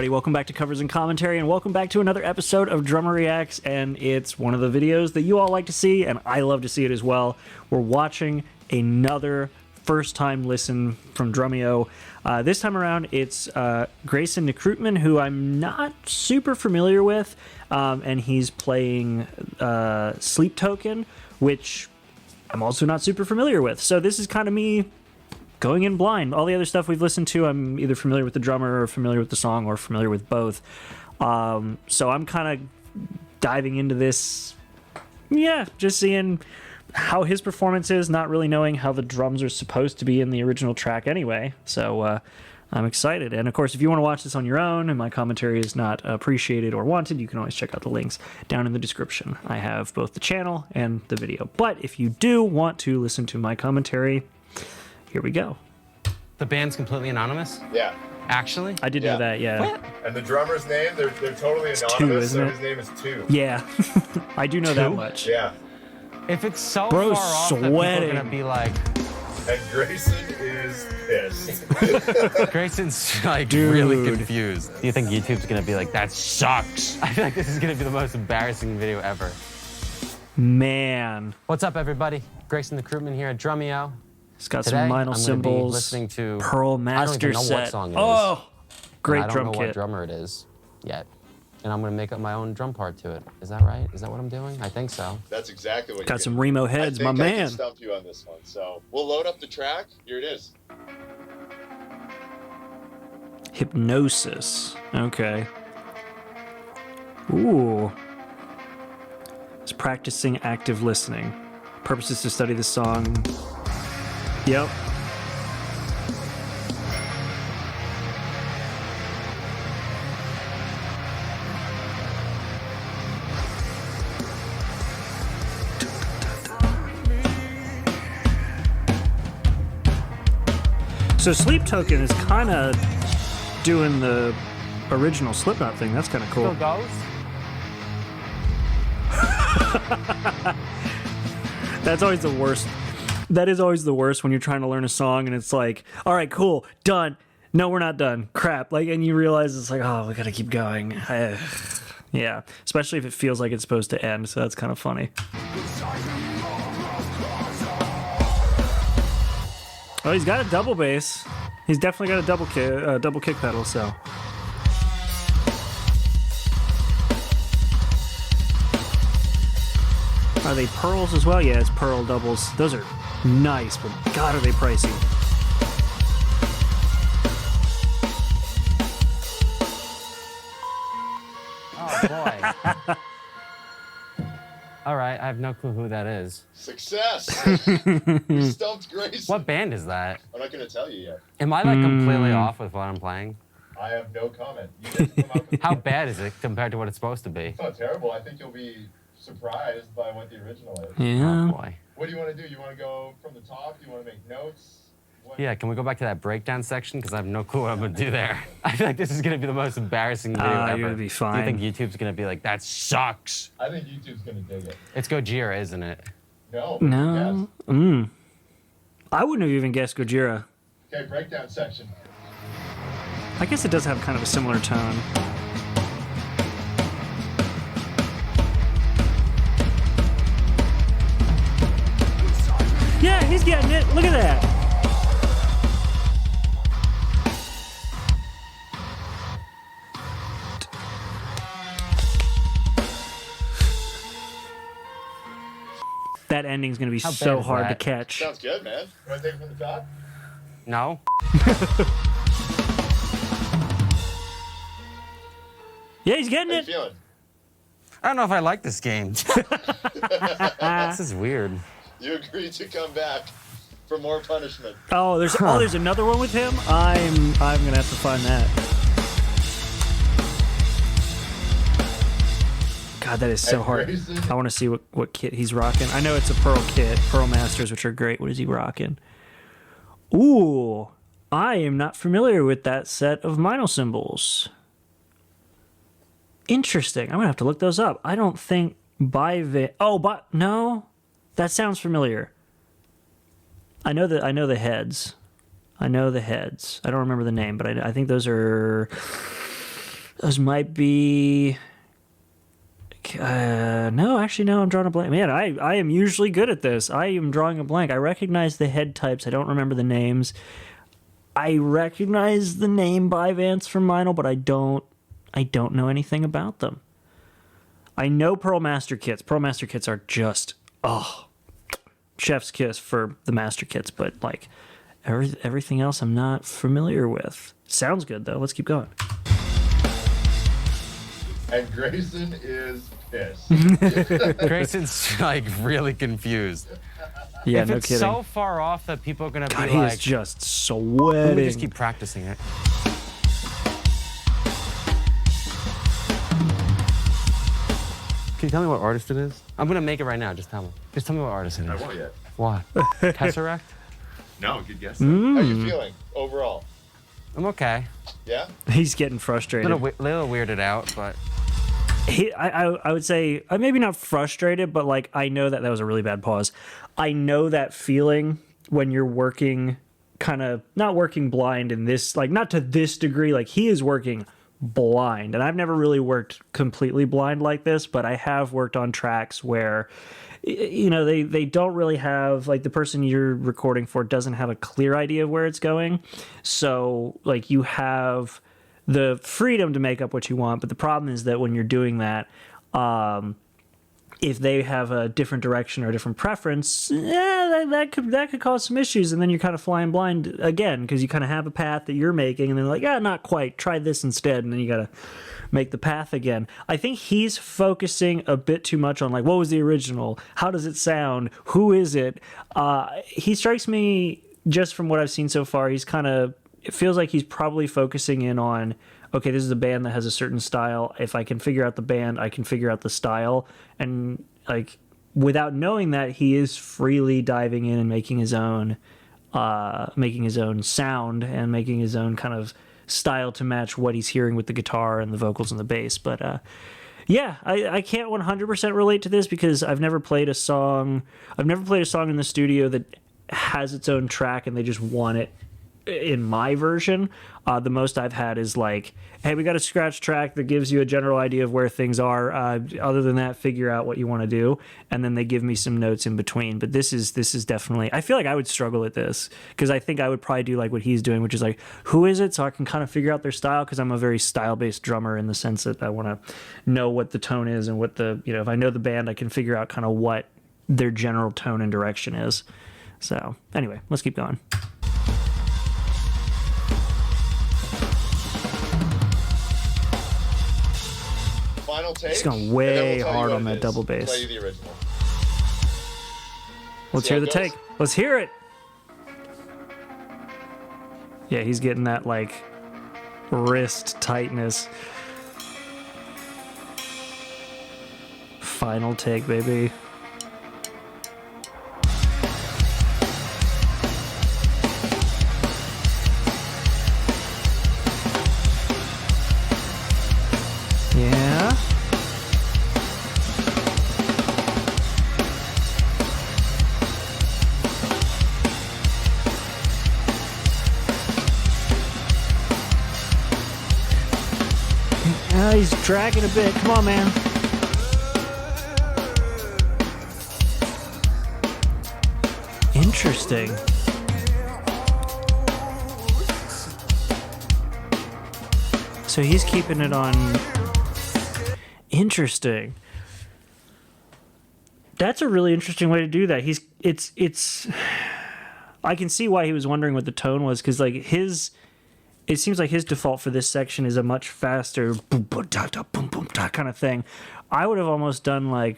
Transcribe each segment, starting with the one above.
everybody. Welcome back to Covers and Commentary, and welcome back to another episode of Drummer Reacts, and it's one of the videos that you all like to see, and I love to see it as well. We're watching another first-time listen from Drumeo. This time around, it's Greyson Nekrutman, who I'm not super familiar with, and he's playing Sleep Token, which I'm also not super familiar with. So this is kind of me going in blind. All the other stuff we've listened to, I'm either familiar with the drummer or familiar with the song or familiar with both. So I'm kind of diving into this, just seeing how his performance is, not really knowing how the drums are supposed to be in the original track anyway. So I'm excited. And of course, if you want to watch this on your own and my commentary is not appreciated or wanted, you can always check out the links down in the description. I have both the channel and the video. But if you do want to listen to my commentary, here we go. The band's completely anonymous? Yeah. Actually? I did know that, yeah. What? And the drummer's name, they're totally anonymous, Two, isn't so it? his name is Two. Yeah, I do know that much. Yeah. If it's so Bro's far off that people sweating. are gonna be like, And Greyson is pissed. Grayson's like Dude. really confused. Do you think YouTube's gonna be like, that sucks? I feel like this is gonna be the most embarrassing video ever. Man. What's up, everybody? Greyson Nekrutman here at Drumeo. It's got Today, some vinyl I'm gonna be symbols, listening to Pearl I don't Master even know set. what song it is. Oh, great And I drum don't know kit. what drummer it is yet. And I'm gonna make up my own drum part to it. Is that right? Is that what I'm doing? I think so. That's exactly what Got you're some doing. Remo heads, I my think I man. can stump you on this one. So we'll load up the track. Here it is. Hypnosis. Okay. Ooh. It's practicing active listening. Purpose is to study the song. Yep. So Sleep Token is kind of doing the original Slipknot thing. That's kind of cool. Still goes? That's always the worst. That is always the worst when you're trying to learn a song and it's like, all right, cool, done. No, we're not done. Crap. Like, and you realize it's like, oh, we gotta keep going. Yeah, especially if it feels like it's supposed to end. So that's kind of funny. Oh, he's got a double bass. He's definitely got a double kick pedal. So. Are they pearls as well? Yeah, it's pearl doubles. Those are nice, but God, are they pricey. Oh boy. All right, I have no clue who that is. Success. You stumped Greyson. What band is that? I'm not going to tell you yet. Am I like completely off with what I'm playing? I have no comment. You didn't come up with How bad is it compared to what it's supposed to be? It's not terrible. I think you'll be surprised by what the original is. Yeah. Oh boy. What do you want to do? You want to go from the top? Do you want to make notes? What? Yeah, can we go back to that breakdown section? Because I have no clue what I'm gonna do there. I feel like this is gonna be the most embarrassing video ever. You're gonna be Do fine. you think YouTube's gonna be like, that sucks? I think YouTube's going to dig it. It's Gojira, isn't it? No. No. I wouldn't have even guessed Gojira. Yes. Okay, breakdown section. I guess it does have kind of a similar tone. Yeah, he's getting it. Look at that. That ending's going to be How bad so is hard to that? catch. Sounds good, man. You want to take it from the top? No? Yeah, he's getting How you it. feeling? I don't know if I like this game. This is weird. You agreed to come back for more punishment. Oh, there's another one with him. I'm gonna have to find that. God, that is so And hard. Greyson? I want to see what kit he's rocking. I know it's a Pearl kit, Pearl Masters, which are great. What is he rocking? Ooh, I am not familiar with that set of vinyl symbols. Interesting. I'm gonna have to look those up. I don't think no, that sounds familiar. I know the heads. I know the heads. I don't remember the name, but I think those are Those might be. No, actually, no. I'm drawing a blank. Man, I am usually good at this. I am drawing a blank. I recognize the head types. I don't remember the names. I recognize the name Vyvanse from Meinl, but I don't know anything about them. I know Pearl Master Kits. Pearl Master Kits are just chef's kiss for the Master Kits, but like everything else I'm not familiar with. Sounds good though. Let's keep going. And Greyson is pissed. Grayson's like really confused. Yeah, if no it's kidding. so far off that people are gonna God, be he like, is just let me sweating. just keep practicing it. Can you tell me what artist it is? I'm gonna make it right now. Just tell me. Just tell me what artist it is. I won't yet. What? Tesseract? No, good guess. How you feeling overall? I'm okay. Yeah? He's getting frustrated. Little weirded out, but I would say maybe not frustrated, but like I know that was a really bad pause. I know that feeling when you're working kind of not working blind in this, like not to this degree, like he is working blind, and I've never really worked completely blind like this, but I have worked on tracks where they don't really have, like, the person you're recording for doesn't have a clear idea of where it's going, so like you have the freedom to make up what you want, but the problem is that when you're doing that, if they have a different direction or a different preference, that could cause some issues, and then you're kind of flying blind again because you kind of have a path that you're making, and then like, not quite. Try this instead, and then you got to make the path again. I think he's focusing a bit too much on like, what was the original? How does it sound? Who is it? He strikes me, just from what I've seen so far, it feels like he's probably focusing in on, okay, this is a band that has a certain style. If I can figure out the band, I can figure out the style. And like, without knowing that, he is freely diving in and making his own sound and making his own kind of style to match what he's hearing with the guitar and the vocals and the bass. But I can't 100% relate to this because I've never played a song in the studio that has its own track and they just want it in my version. The most I've had is like, hey, we got a scratch track that gives you a general idea of where things are. Other than that, figure out what you want to do, and then they give me some notes in between. But this is definitely, I feel like I would struggle at this because I think I would probably do like what he's doing, which is like, who is it? So I can kind of figure out their style, because I'm a very style-based drummer in the sense that I want to know what the tone is and what if I know the band, I can figure out kind of what their general tone and direction is. So anyway, let's keep going. Final take. He's gone way hard on that double bass. Play the original. Let's hear the take. Let's hear it. Yeah, he's getting that like wrist tightness. Final take, baby. Yeah. He's dragging a bit. Come on, man. Interesting. So he's keeping it on. Interesting. That's a really interesting way to do that. It's I can see why he was wondering what the tone was, because like it seems like his default for this section is a much faster boom boom da da boom boom da kind of thing. I would have almost done like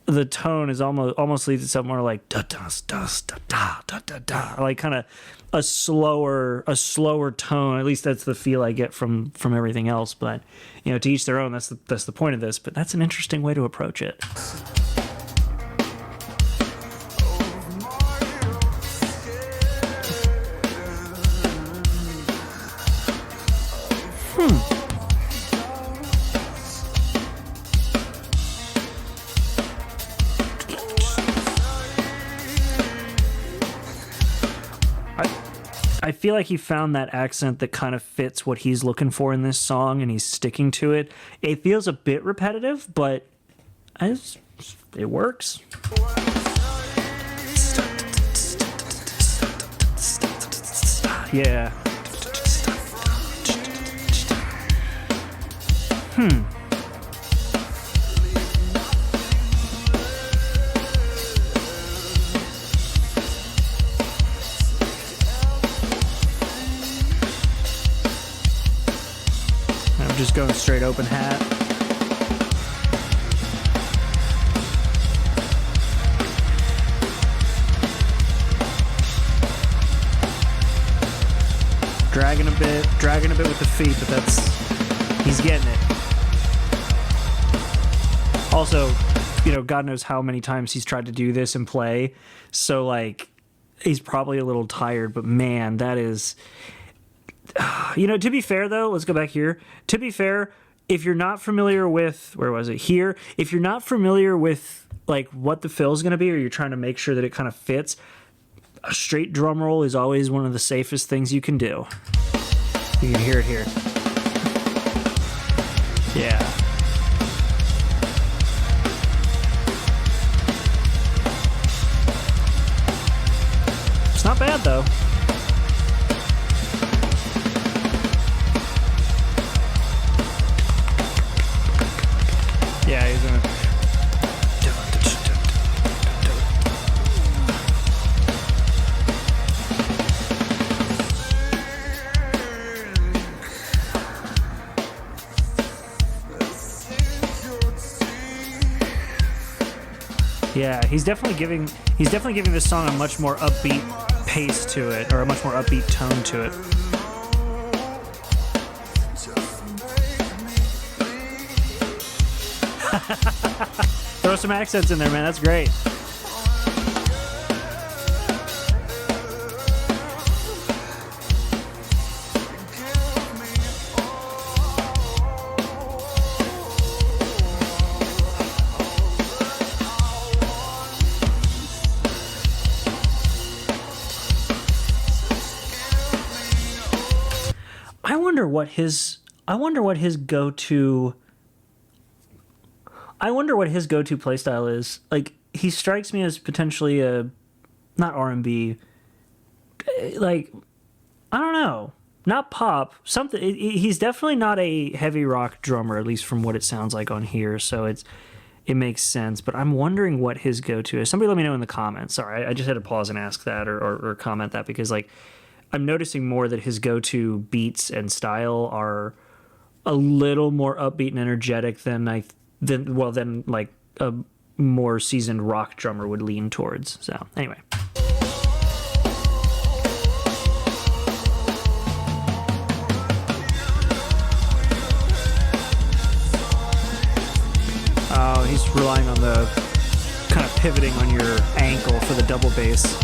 the tone is almost leads it somewhere like da da da da da da da, like kind of a slower tone. At least that's the feel I get from everything else. But to each their own. That's the point of this. But that's an interesting way to approach it. I feel like he found that accent that kind of fits what he's looking for in this song, and he's sticking to it. It feels a bit repetitive, but it works. Yeah. I'm just going straight open hat. Dragging a bit with the feet, but he's getting it. Also, God knows how many times he's tried to do this and play, so like he's probably a little tired, but man, that is, to be fair though, let's go back here. To be fair, if you're not familiar with, where was it? Here. If you're not familiar with like what the fill is going to be, or you're trying to make sure that it kind of fits, a straight drum roll is always one of the safest things you can do. You can hear it here. Yeah. It's not bad though. Yeah, he's gonna. Yeah, he's definitely giving this song a much more upbeat pace to it, or a much more upbeat tone to it. Throw some accents in there, man. That's great. I wonder what his go-to playstyle is. Like, he strikes me as potentially not R&B, like, I don't know, not pop, something. He's definitely not a heavy rock drummer, at least from what it sounds like on here, so it makes sense, but I'm wondering what his go-to is. Somebody let me know in the comments. Sorry, I just had to pause and ask that or comment that, because, like, I'm noticing more that his go-to beats and style are a little more upbeat and energetic than like a more seasoned rock drummer would lean towards. So anyway. Oh, he's relying on the kind of pivoting on your ankle for the double bass.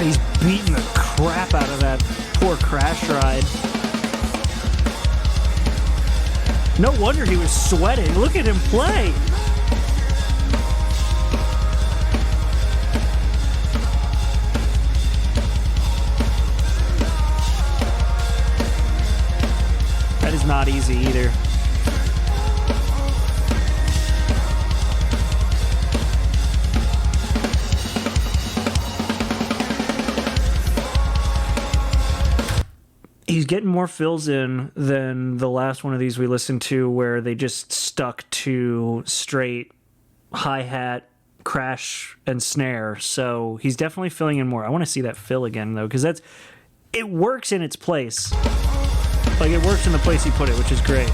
He's beating the crap out of that poor crash ride. No wonder he was sweating. Look at him play. That is not easy either. He's getting more fills in than the last one of these we listened to, where they just stuck to straight hi-hat, crash, and snare. So he's definitely filling in more. I want to see that fill again, though, because it works in its place. Like, it works in the place he put it, which is great.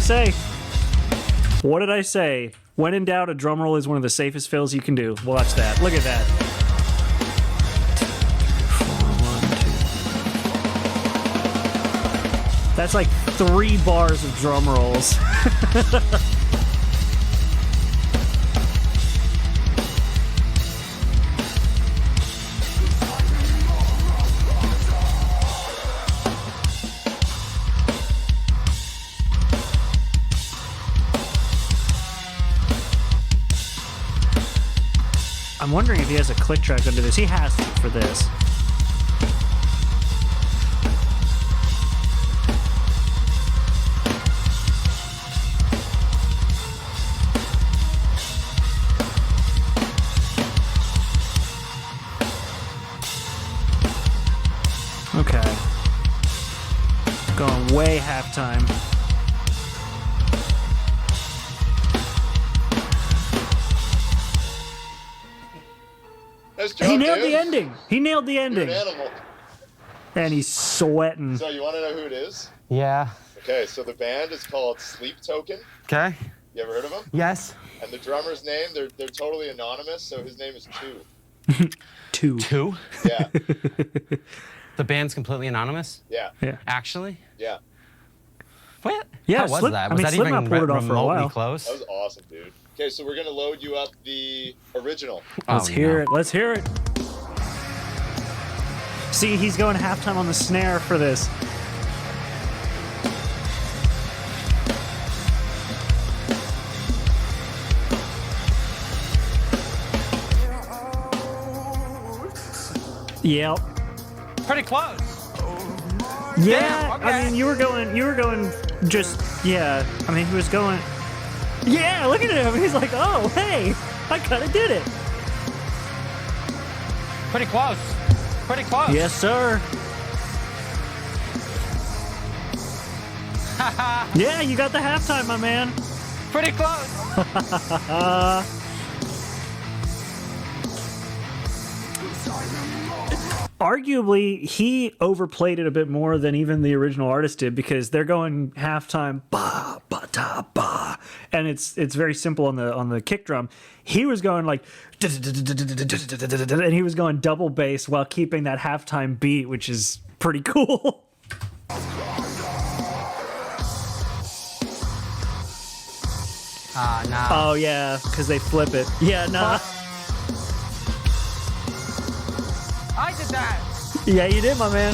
say? What did I say? When in doubt, a drum roll is one of the safest fills you can do. Watch that. Look at that. 4, 1, 2. That's like 3 bars of drum rolls. I'm wondering if he has a click track under this. He has to for this. Okay. Going way halftime. Nice job, He nailed dude. the ending. He nailed the You're ending. an animal. And he's sweating. So you want to know who it is? Yeah. Okay, so the band is called Sleep Token. Okay. You ever heard of them? Yes. And the drummer's name, they're totally anonymous, so his name is Two. 2. 2? Yeah, The band's completely anonymous? yeah, Yeah. Actually? yeah. What? Yeah, How was Slip- that? I Was mean, that Slipknot even pulled it off for a remotely while. close? That was awesome, dude. Okay, so we're gonna load you up the original. Let's Oh, hear no. it. Let's hear it. See, he's going halftime on the snare for this. Yep. Pretty close. Yeah, okay. I mean, you were going just, yeah. I mean, he was going, yeah, look at him. He's like, oh, hey, I kind of did it. Pretty close. Pretty close. Yes, sir. Yeah, you got the halftime, my man. Pretty close. Arguably, he overplayed it a bit more than even the original artist did because they're going halftime ba ba da ba, and it's very simple on the kick drum. He was going like, and he was going double bass while keeping that halftime beat, which is pretty cool. Nah. Oh yeah, because they flip it. Yeah, nah. I did that. Yeah, you did, my man.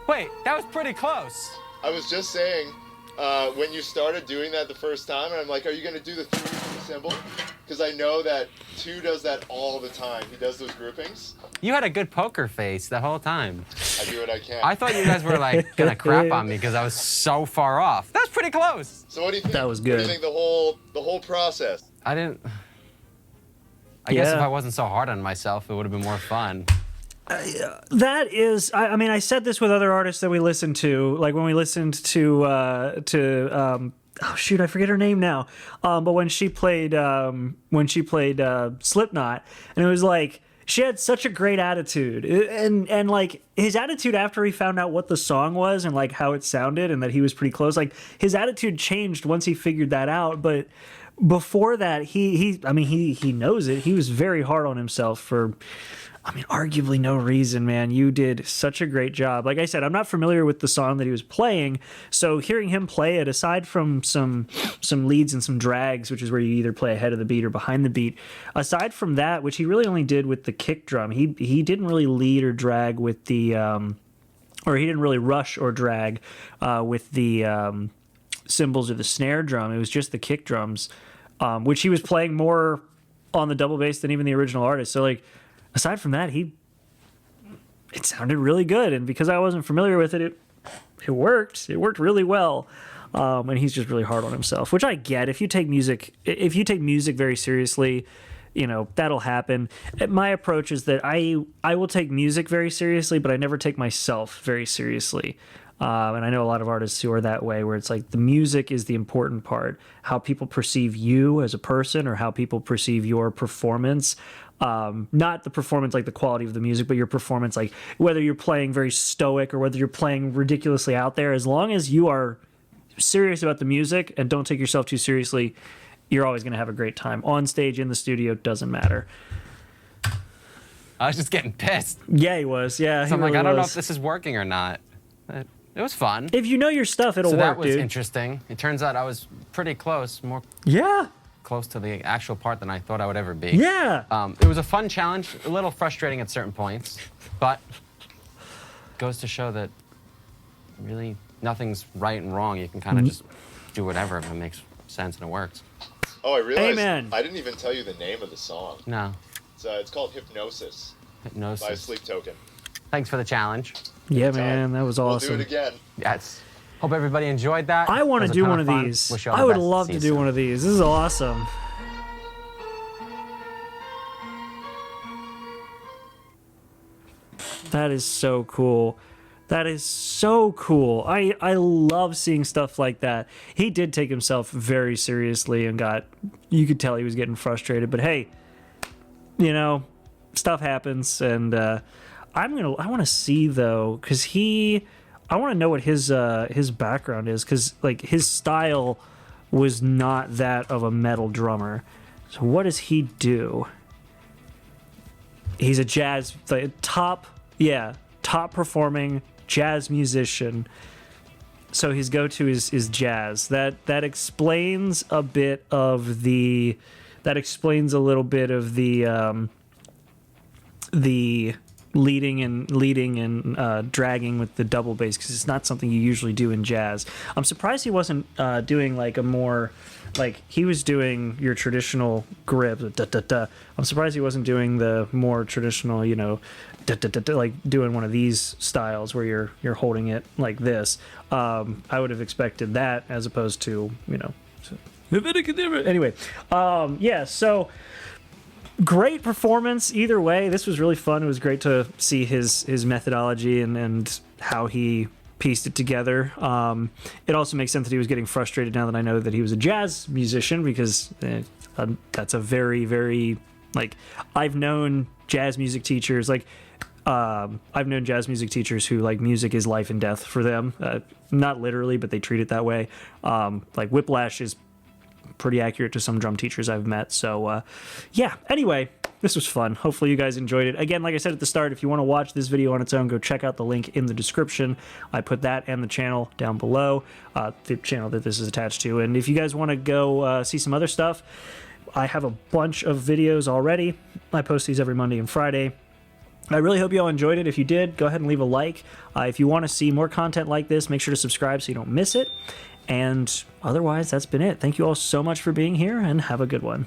Wait, that was pretty close. I was just saying, when you started doing that the first time, and I'm like, are you gonna do the 3 symbol? Because I know that Two does that all the time. He does those groupings. You had a good poker face the whole time. I do what I can. I thought you guys were like gonna crap on me because I was so far off. That's pretty close. So what do you think? That was What do good. you think the whole process? I didn't. I guess if Yeah. I wasn't so hard on myself, it would have been more fun. That is, I mean, I said this with other artists that we listened to, like when we listened to oh shoot, I forget her name now. But when she played Slipknot, and it was like she had such a great attitude, and like his attitude after he found out what the song was and like how it sounded and that he was pretty close, like his attitude changed once he figured that out, but. Before that, he knows it. He was very hard on himself for, I mean, arguably no reason, man. You did such a great job. Like I said, I'm not familiar with the song that he was playing, so hearing him play it, aside from some leads and some drags, which is where you either play ahead of the beat or behind the beat, aside from that, which he really only did with the kick drum, he didn't really lead or drag with the, or he didn't really rush or drag with the cymbals or the snare drum. It was just the kick drums, which he was playing more on the double bass than even the original artist. So like, aside from that, it sounded really good. And because I wasn't familiar with it worked. It worked really well. And he's just really hard on himself, which I get. If you take music very seriously, you know, that'll happen. My approach is that I will take music very seriously, but I never take myself very seriously. And I know a lot of artists who are that way, where it's like the music is the important part. How people perceive you as a person or how people perceive your performance Not the performance, like the quality of the music, but your performance, like whether you're playing very stoic or whether you're playing ridiculously out there, as long as you are serious about the music and don't take yourself too seriously, you're always going to have a great time. On stage, in the studio, doesn't matter. I was just getting pissed. Yeah, he was. Yeah, So I'm he like, really I don't know was. if this is working or not. But it was fun. If you know your stuff, it'll So work, that was dude. interesting. It turns out I was pretty close, more Yeah, close to the actual part than I thought I would ever be. yeah. It was a fun challenge, a little frustrating at certain points, but goes to show that really nothing's right and wrong. You can kind of just do whatever if it makes sense and it works. Oh, I realized Amen. I didn't even tell you the name of the song. No, It's called Hypnosis by hypnosis. Sleep Token. Thanks for the challenge. Yeah, Anytime. man, that was We'll awesome. do it again. Yes. Hope everybody enjoyed that. I want It to was a do ton one of fun. these. Wish you all I the would best. love See to you do soon. one of these. This is awesome. That is so cool. That is so cool. I love seeing stuff like that. He did take himself very seriously and you could tell he was getting frustrated, but hey, you know, stuff happens, and I want to see though, because I want to know what his background is, because like his style was not that of a metal drummer. So what does he do? He's a jazz, like, top performing jazz musician. So his go-to is jazz. That explains a bit of the. That explains a little bit of the leading and dragging with the double bass, because it's not something you usually do in jazz. I'm surprised he wasn't doing like a more, like he was doing your traditional grip. Da, da, da. I'm surprised he wasn't doing the more traditional, you know, da, da, da, da, like doing one of these styles where you're holding it like this. I would have expected that as opposed to, you know. Anyway, yeah, so great performance either way. This was really fun. It was great to see his methodology and how he pieced it together. It also makes sense that he was getting frustrated now that I know that he was a jazz musician, because that's a very, very, like, I've known jazz music teachers, like, I've known jazz music teachers who, like, music is life and death for them. Not literally, but they treat it that way. Like, whiplash is pretty accurate to some drum teachers I've met. So, yeah. Anyway, this was fun. Hopefully you guys enjoyed it. Again, like I said at the start, if you want to watch this video on its own, go check out the link in the description. I put that and the channel down below, the channel that this is attached to. And if you guys want to go see some other stuff, I have a bunch of videos already. I post these every Monday and Friday. I really hope you all enjoyed it. If you did, go ahead and leave a like. If you want to see more content like this, make sure to subscribe so you don't miss it. And otherwise, that's been it. Thank you all so much for being here, and have a good one.